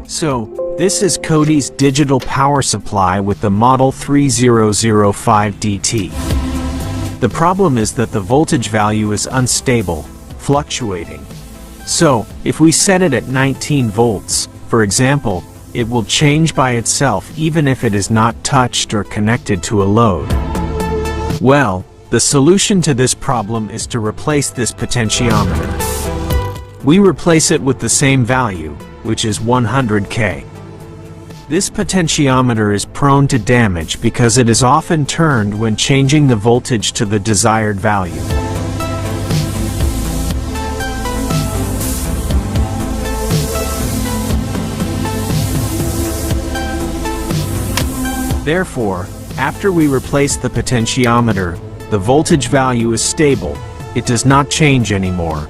So, this is Cody's digital power supply with the Model 3005 DT. The problem is that the voltage value is unstable, fluctuating. So, if we set it at 19 volts, for example, it will change by itself even if it is not touched or connected to a load. Well, the solution to this problem is to replace this potentiometer. We replace it with the same value, which is 100K. This potentiometer is prone to damage because it is often turned when changing the voltage to the desired value. Therefore, after we replace the potentiometer, the voltage value is stable, it does not change anymore.